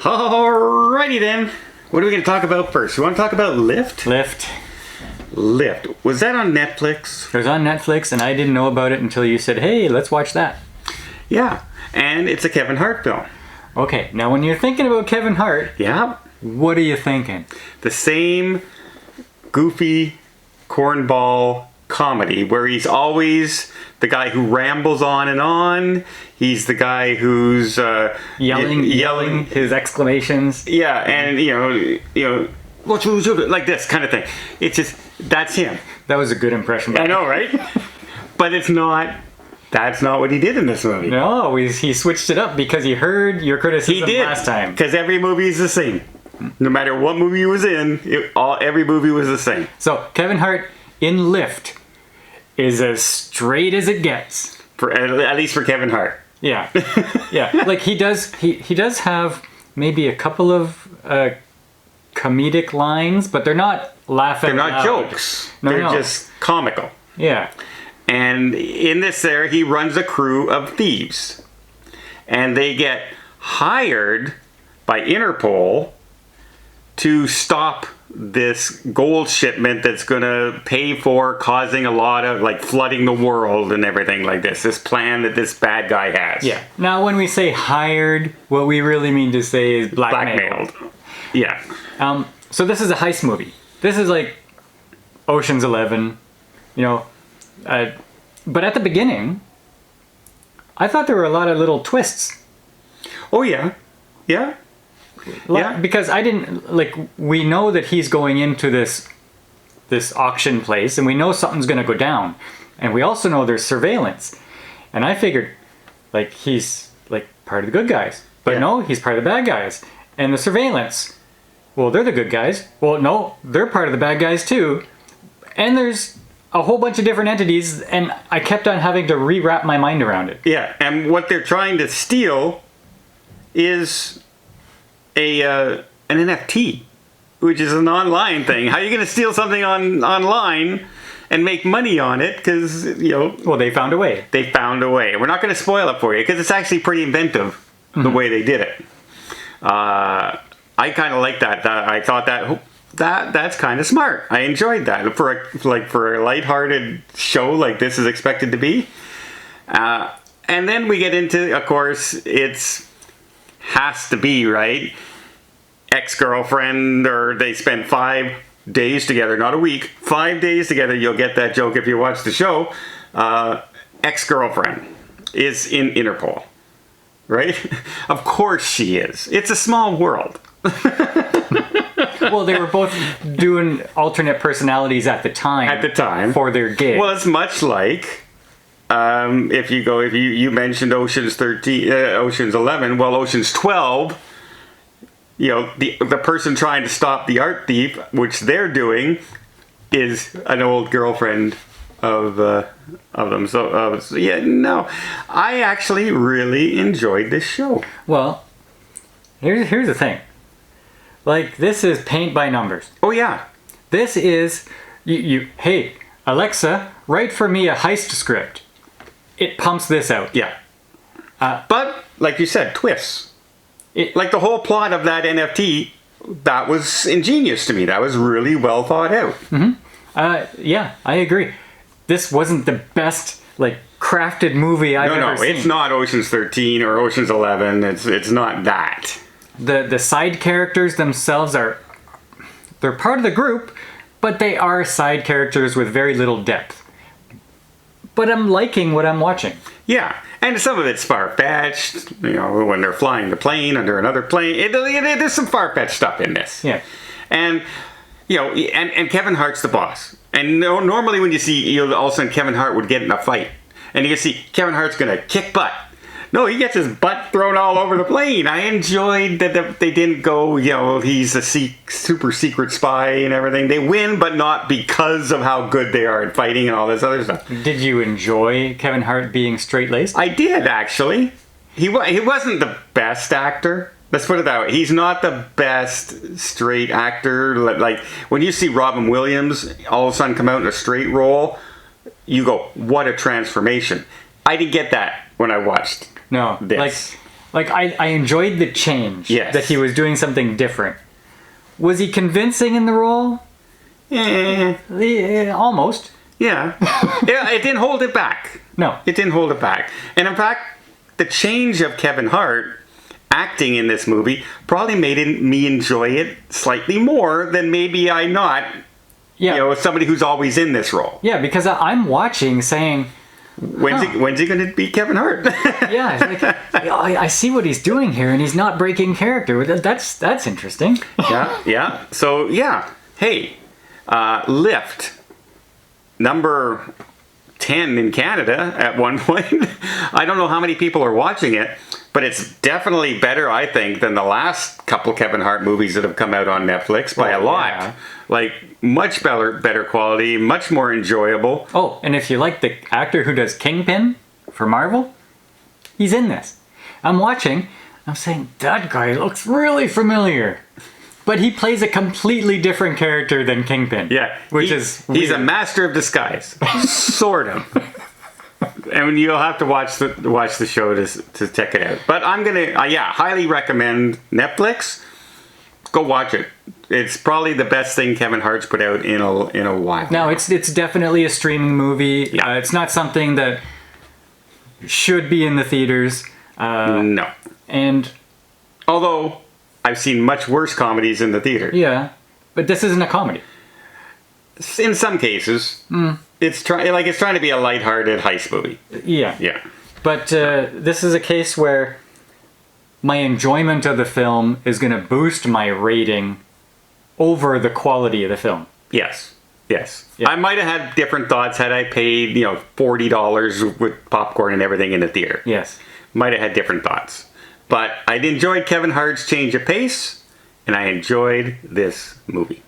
Alrighty then. What are we going to talk about first? You want to talk about Lift? Lift. Was that on Netflix? It was on Netflix, and I didn't know about it until you said, hey, let's watch that. Yeah, and it's a Kevin Hart film. Okay, now when you're thinking about Kevin Hart, Yeah. what are you thinking? The same goofy cornball comedy where he's always the guy who rambles on and on. He's the guy who's Yelling his exclamations. Yeah, and you know, what you like this kind of thing. It's just that's him. That was a good impression. I know, right? But it's not. That's not what he did in this movie. No, he switched it up because he heard your criticism He did last time. because every movie is the same. No matter what movie he was in, every movie was the same. So Kevin Hart in Lift is as straight as it gets. At least for Kevin Hart. Yeah, yeah. Like he does have maybe a couple of comedic lines, but they're not laughing. They're not loud. jokes. No, They're no. just comical. Yeah. And in this he runs a crew of thieves. And they get hired by Interpol to stop this gold shipment that's going to pay for causing a lot of, like, flooding the world and everything like this. This plan that this bad guy has. Yeah. Now, when we say hired, what we really mean to say is blackmailed. Yeah. So this is a heist movie. This is like Ocean's 11, you know. But at the beginning, I thought there were a lot of little twists. Oh, yeah. Yeah. Yeah. Because I didn't, like, we know that he's going into this auction place, and we know something's going to go down. And we also know there's surveillance. And I figured, like, he's, like, part of the good guys. But no, he's part of the bad guys. And the surveillance, well, they're the good guys. Well, no, they're part of the bad guys, too. And there's a whole bunch of different entities, and I kept on having to rewrap my mind around it. Yeah, and what they're trying to steal is an NFT, which is an online thing. How are you going to steal something online and make money on it? Because, Well, they found a way. They found a way. We're not going to spoil it for you because it's actually pretty inventive, the way they did it. I kind of like that. I thought that's kind of smart. I enjoyed that for a lighthearted show like this is expected to be. And then we get into, of course, has to be, right? Ex-girlfriend, or they spent 5 days together, not a week, 5 days together. You'll get that joke if you watch the show. Ex-girlfriend is in Interpol, right? Of course she is. It's a small world. Well, they were both doing alternate personalities at the time. For their gig. Well, it's much like if you mentioned Ocean's 11. Well, Ocean's 12. The person trying to stop the art thief, which they're doing, is an old girlfriend of them. So yeah, no, I actually really enjoyed this show. Well, here's the thing. Like, this is paint by numbers. Oh, yeah. This is, hey, Alexa, write for me a heist script. It pumps this out. Yeah. But, like you said, twists. Like the whole plot of that NFT, that was ingenious to me. That was really well thought out. Mm-hmm. Yeah, I agree. This wasn't the best, like, crafted movie I've ever seen. No, it's not Ocean's 13 or Ocean's 11. It's not that. The side characters themselves they're part of the group, but they are side characters with very little depth. But I'm liking what I'm watching. Yeah, and some of it's far-fetched, when they're flying the plane under another plane. There's some far-fetched stuff in this. Yeah. And, and Kevin Hart's the boss. And normally when you see, all of a sudden Kevin Hart would get in a fight. And you can see Kevin Hart's going to kick butt. No, he gets his butt thrown all over the plane. I enjoyed that they didn't go, he's a super secret spy and everything. They win, but not because of how good they are at fighting and all this other stuff. Did you enjoy Kevin Hart being straight-laced? I did, actually. He wasn't the best actor. Let's put it that way. He's not the best straight actor. Like, when you see Robin Williams all of a sudden come out in a straight role, you go, what a transformation. I didn't get that when I watched No, this. Like, I enjoyed the change. Yes. That he was doing something different. Was he convincing in the role? Almost. Yeah. Yeah, it didn't hold it back. No. It didn't hold it back. And in fact, the change of Kevin Hart acting in this movie probably made me enjoy it slightly more than maybe I not, somebody who's always in this role. Yeah, because I'm watching saying... When's he going to beat Kevin Hart? Yeah, it's like, I see what he's doing here, and he's not breaking character. That's interesting. Yeah. So, hey, Lift, number 10 in Canada at one point. I don't know how many people are watching it, but it's definitely better, I think, than the last couple Kevin Hart movies that have come out on Netflix by a lot. Yeah. Like, much better quality, much more enjoyable. Oh, and if you like the actor who does Kingpin for Marvel, he's in this. I'm watching, I'm saying, that guy looks really familiar. But he plays a completely different character than Kingpin. Yeah. He's a master of disguise. Sort of. And you'll have to watch the show to check it out. But I'm going to, highly recommend Netflix. Go watch it. It's probably the best thing Kevin Hart's put out in a while. No, it's definitely a streaming movie. Yeah. It's not something that should be in the theaters. No. And although I've seen much worse comedies in the theater. Yeah, but this isn't a comedy. In some cases, it's trying to be a lighthearted heist movie. Yeah. Yeah. But this is a case where my enjoyment of the film is going to boost my rating over the quality of the film. Yes. Yeah. Yeah. I might have had different thoughts had I paid, $40 with popcorn and everything in the theater. Yes. Might have had different thoughts. But I enjoyed Kevin Hart's change of pace, and I enjoyed this movie.